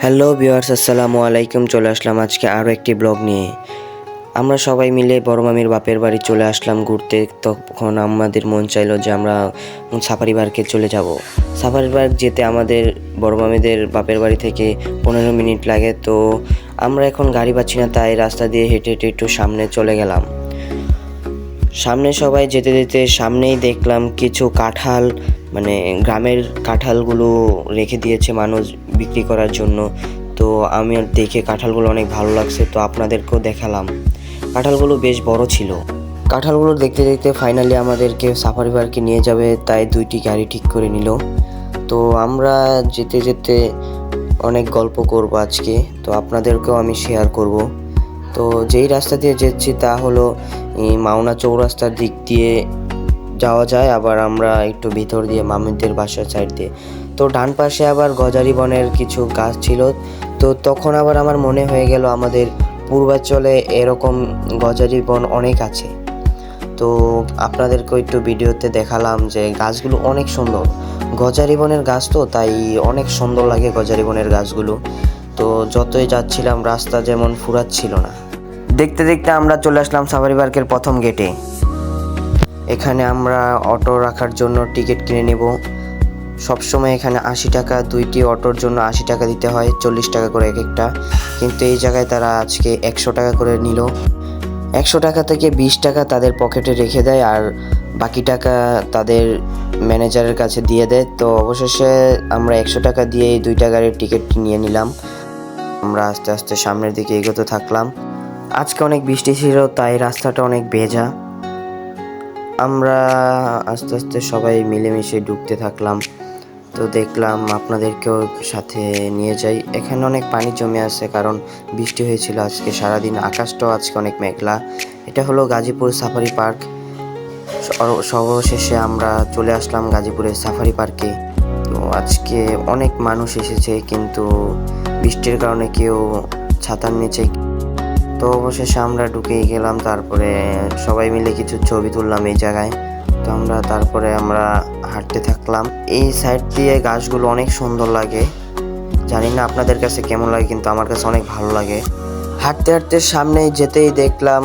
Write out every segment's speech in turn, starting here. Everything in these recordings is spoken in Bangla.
হ্যালো ভিউয়ার্স, আসসালামু আলাইকুম। চলে আসলাম আজকে আরও একটি ব্লগ নিয়ে। আমরা সবাই মিলে বড় মামির বাপের বাড়ি চলে আসলাম ঘুরতে। তখন আমাদের মন চাইলো যে আমরা সাফারি পার্কে চলে যাব। সাফারি পার্ক যেতে আমাদের বড় মামিদের বাপের বাড়ি থেকে 15 মিনিট লাগে। তো আমরা এখন গাড়ি পাচ্ছি না, তাই রাস্তা দিয়ে হেঁটে হেঁটে একটু সামনে চলে গেলাম। সামনে সবাই যেতে যেতে সামনেই দেখলাম কিছু কাঁঠাল, মানে গ্রামের কাঁঠালগুলো রেখে দিয়েছে মানুষ বিক্রি করার জন্য। তো আমি দেখে কাঁঠালগুলো অনেক ভালো লাগছে, তো আপনাদেরকেও দেখালাম। কাঁঠালগুলো বেশ বড় ছিল। কাঁঠালগুলো দেখতে দেখতে ফাইনালি আমাদেরকে সাফারি পার্কে নিয়ে যাবে, তাই দুইটি গাড়ি ঠিক করে নিল। তো আমরা যেতে যেতে অনেক গল্প করব আজকে, তো আপনাদেরকেও আমি শেয়ার করব। তো যেই রাস্তা দিয়ে যাচ্ছি তা হলো মাওনা চৌরাস্তার দিক দিয়ে যাওয়া যায়, আবার আমরা একটু ভিতর দিয়ে মামিদের বাসার সাইড দিয়ে। তো ডান পাশে আবার গজারি বনের কিছু গাছ ছিল। তো তখন আবার আমার মনে হয়ে গেল আমাদের পূর্বাঞ্চলে এরকম গজারি বন অনেক আছে। তো আপনাদেরকে একটু ভিডিওতে দেখালাম যে গাছগুলো অনেক সুন্দর। গজারি বনের গাছ তো, তাই অনেক সুন্দর লাগে গজারি বনের গাছগুলো। তো যতই যাচ্ছিলাম রাস্তা যেমন ফুরাচ্ছিল না। দেখতে দেখতে আমরা চলে আসলাম সাফারি পার্কের প্রথম গেটে। এখানে আমরা অটো রাখার জন্য টিকিট কিনে নেব। সবসময় এখানে 80 টাকা, দুইটি অটোর জন্য 80 টাকা দিতে হয়, 40 টাকা করে এক একটা। কিন্তু এই জায়গায় তারা আজকে 100 টাকা করে নিল। 100 টাকা থেকে 20 টাকা তাদের পকেটে রেখে দেয়, আর বাকি টাকা তাদের ম্যানেজারের কাছে দিয়ে দেয়। তো অবশেষে আমরা 100 টাকা দিয়ে এই দুইটা গাড়ির টিকিট নিয়ে নিলাম। আমরা আস্তে আস্তে সামনের দিকে এগোতে থাকলাম। আজকে অনেক বৃষ্টি ছিল, তাই রাস্তাটা অনেক ভেজা। আমরা আস্তে আস্তে সবাই মিলেমিশে ঢুকতে থাকলাম। তো দেখলাম আপনাদেরকেও সাথে নিয়ে যাই। এখানে অনেক পানি জমে আছে, কারণ বৃষ্টি হয়েছিল আজকে সারাদিন। আকাশটাও আজকে অনেক মেঘলা। এটা হলো গাজীপুর সাফারি পার্ক। সর্বশেষে আমরা চলে আসলাম গাজীপুরের সাফারি পার্কে। তো আজকে অনেক মানুষ এসেছে, কিন্তু বৃষ্টির কারণে কেউ ছাতার নিচে। তো অবশেষে আমরা ঢুকেই গেলাম। তারপরে সবাই মিলে কিছু ছবি তুললাম এই জায়গায়। তো তারপরে আমরা হাঁটতে থাকলাম। এই সাইড দিয়ে গাছগুলো অনেক সুন্দর লাগে। জানি না আপনাদের কাছে কেমন লাগে, কিন্তু আমার কাছে অনেক ভালো লাগে। হাঁটতে হাঁটতে সামনে যেতেই দেখলাম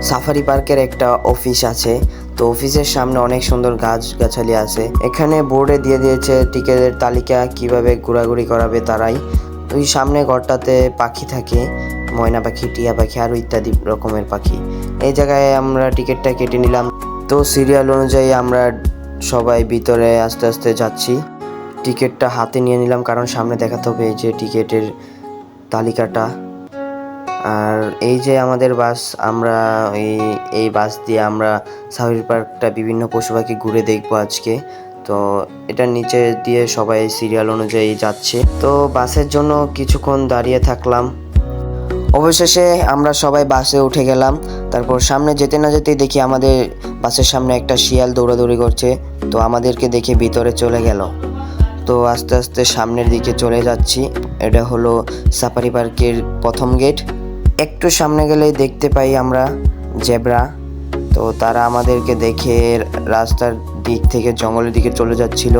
সাফারি পার্কের একটা অফিস আছে। তো অফিসের সামনে অনেক সুন্দর গাছগাছালি আছে। এখানে বোর্ডে দিয়ে দিয়েছে টিকিটের তালিকা, কিভাবে ঘোরাঘুরি করাবে তারাই। ওই সামনে ঘরটাতে পাখি থাকে, ময়না পাখি, টিয়া পাখি আরও ইত্যাদি রকমের পাখি। এই জায়গায় আমরা টিকিটটা কেটে নিলাম। তো সিরিয়াল অনুযায়ী আমরা সবাই ভিতরে আস্তে আস্তে যাচ্ছি। টিকিটটা হাতে নিয়ে নিলাম, কারণ সামনে দেখাতে হবে এই যে টিকিটের তালিকাটা। আর এই যে আমাদের বাস, আমরা এই বাস দিয়ে আমরা সাফারি পার্কটা বিভিন্ন পশু পাখি ঘুরে দেখবো আজকে। তো এটার নিচে দিয়ে সবাই সিরিয়াল অনুযায়ী যাচ্ছে। তো বাসের জন্য কিছুক্ষণ দাঁড়িয়ে থাকলাম। অবশেষে আমরা সবাই বাসে উঠে গেলাম। তারপর সামনে যেতে না যেতেই দেখি আমাদের বাসের সামনে একটা শিয়াল দৌড়াদৌড়ি করছে। তো আমাদেরকে দেখে ভিতরে চলে গেল। তো আস্তে আস্তে সামনের দিকে চলে যাচ্ছি। এটা হলো সাফারি পার্কের প্রথম গেট। একটু সামনে গেলেই দেখতে পাই আমরা জেব্রা। তো তারা আমাদেরকে দেখে রাস্তার দিক থেকে জঙ্গলের দিকে চলে যাচ্ছিল।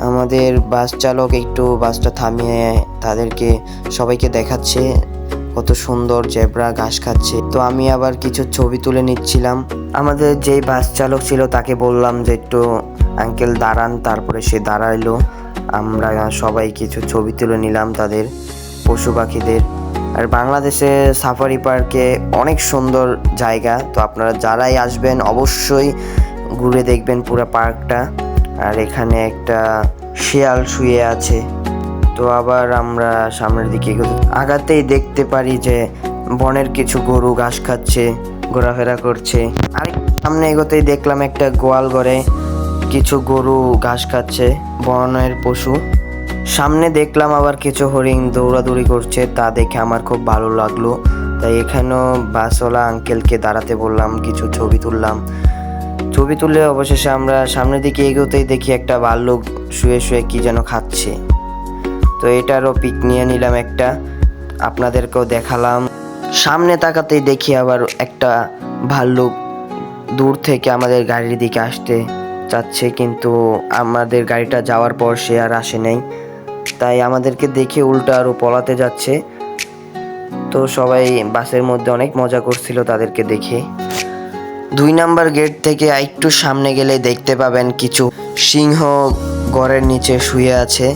আমাদের বাস চালক একটু বাসটা থামিয়ে তাদেরকে সবাইকে দেখাচ্ছে কত সুন্দর জেব্রা ঘাস খাচ্ছে। তো আমি আবার কিছু ছবি তুলে নিচ্ছিলাম। আমাদের যেই বাস চালক ছিল তাকে বললাম যে একটু আঙ্কেল দাঁড়ান, তারপরে সে দাঁড়াইলো। আমরা সবাই কিছু ছবি তুলে নিলাম তাদের পশু পাখিদের। আর বাংলাদেশে সাফারি পার্কে অনেক সুন্দর জায়গা। তো আপনারা যারাই আসবেন অবশ্যই ঘুরে দেখবেন পুরো পার্কটা। আর এখানে একটা শিয়াল শুয়ে আছে। তো আবার আমরা সামনের দিকে আগাতেই দেখতে পারি যে বনের কিছু গরু ঘাস খাচ্ছে, ঘোরাফেরা করছে। আর সামনে এগোতেই দেখলাম একটা গোয়াল ঘরে কিছু গরু ঘাস খাচ্ছে, বনের পশু। সামনে দেখলাম আবার কিছু হরিণ দৌড়াদৌড়ি করছে, তা দেখে আমার খুব ভালো লাগলো। তাই এখানেও বাসওয়ালা আঙ্কেলকে দাঁড়াতে বললাম, কিছু ছবি তুললাম। ছবি তুলে অবশেষে আমরা সামনের দিকে এগোতেই দেখি একটা ভাল্লুক শুয়ে শুয়ে কি যেন খাচ্ছে। তো এটারও পিক নিয়ে নিলাম একটা, আপনাদেরকেও দেখালাম। সামনে তাকাতেই দেখি আবার একটা ভাল্লুক দূর থেকে আমাদের গাড়ির দিকে আসতে চাচ্ছে, কিন্তু আমাদের গাড়িটা যাওয়ার পর সে আর আসে নাই। তাই আমাদেরকে দেখে উল্টো আরও পলাতে যাচ্ছে। তো সবাই বাসের মধ্যে অনেক মজা করছিল তাদেরকে দেখে। 2 নাম্বার গেট থেকে একটু সামনে গেলে দেখতে পাবেন কিছু সিংহ ঘরের নিচে শুয়ে আছে।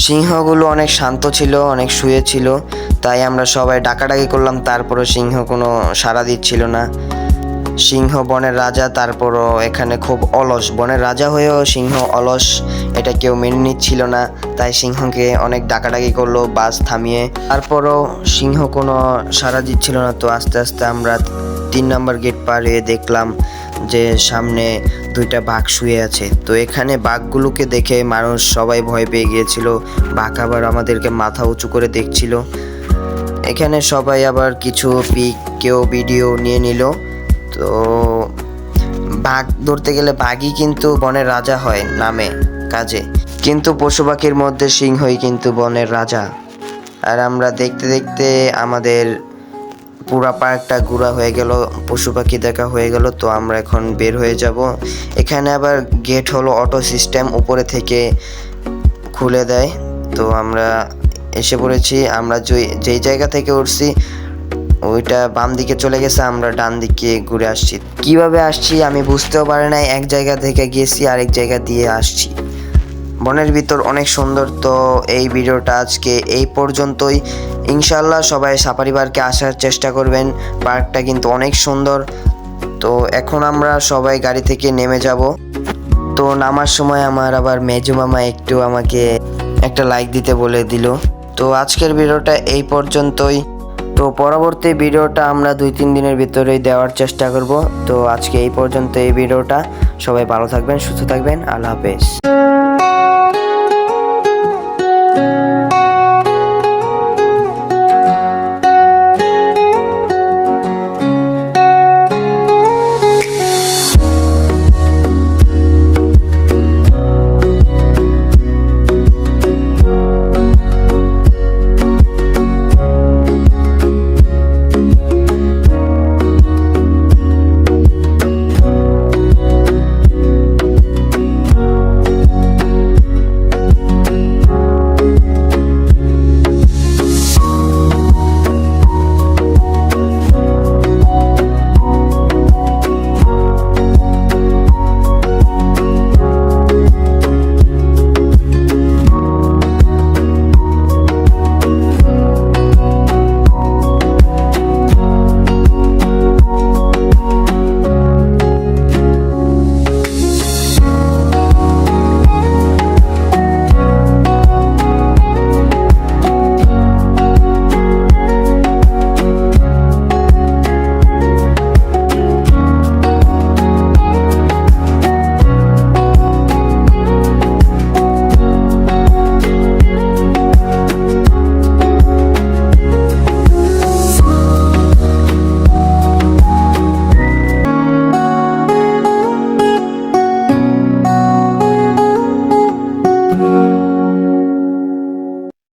সিংহগুলো অনেক শান্ত ছিল, অনেক শুয়ে ছিল, তাই আমরা সবাই ডাকাডাকি করলাম, তারপরও সিংহ কোনো সাড়া দিচ্ছিল না। সিংহ বনের রাজা, তারপরও এখানে খুব অলস, বনের রাজা হয়েও সিংহ অলস, এটা কেউ মেনে নিচ্ছিল না। তাই সিংহকে অনেক ডাকাডাকি করলো বাস থামিয়ে, তারপরও সিংহ কোনো সাড়া দিচ্ছিল না। তো আস্তে আস্তে আমরা 3 নাম্বার গেট পার হয়ে দেখলাম যে সামনে 2টা বাঘ শুয়ে আছে। তো এখানে বাঘগুলোকে দেখে মানুষ সবাই ভয় পেয়ে গিয়েছিল। বাঘ আবার আমাদেরকে মাথা উঁচু করে দেখছিল। এখানে সবাই আবার কিছু পিক, কেউ ভিডিও নিয়ে নিল। তো বাঘ ধরতে গেলে বাঘই কিন্তু বনের রাজা হয় নামে কাজে, কিন্তু পশু পাখির মধ্যে সিংহই কিন্তু বনের রাজা। আর আমরা দেখতে দেখতে আমাদের পুরা পার্কটা ঘোরা হয়ে গেল, পশু পাখি দেখা হয়ে গেল। তো আমরা এখন বের হয়ে যাব। এখানে আবার গেট হলো অটো সিস্টেম, উপরে থেকে খুলে দেয়। তো আমরা এসে পড়েছি। আমরা যেই জায়গা থেকে উঠছি ওইটা বাম দিকে চলে গেছে, আমরা ডান দিকে ঘুরে আসছি। কিভাবে আসছি আমি বুঝতেও পারি নাই, এক জায়গা থেকে গেছি আরেক জায়গা দিয়ে আসছি। বনের ভিতর অনেক সুন্দর। তো এই ভিডিওটা আজকে এই পর্যন্তই। ইনশাল্লাহ সবাই সাফারি পার্কে আসার চেষ্টা করবেন, পার্কটা কিন্তু অনেক সুন্দর। তো এখন আমরা সবাই গাড়ি থেকে নেমে যাব। তো নামার সময় আমার আবার মেজু মামা একটু আমাকে একটা লাইক দিতে বলে দিল। তো আজকের ভিডিওটা এই পর্যন্তই। তো পরবর্তী ভিডিওটা আমরা 2-3 দিনের ভিতরেই দেওয়ার চেষ্টা করব। তো আজকে এই পর্যন্ত এই ভিডিওটা। সবাই ভালো থাকবেন, সুস্থ থাকবেন, আল্লাহ হাফেজ।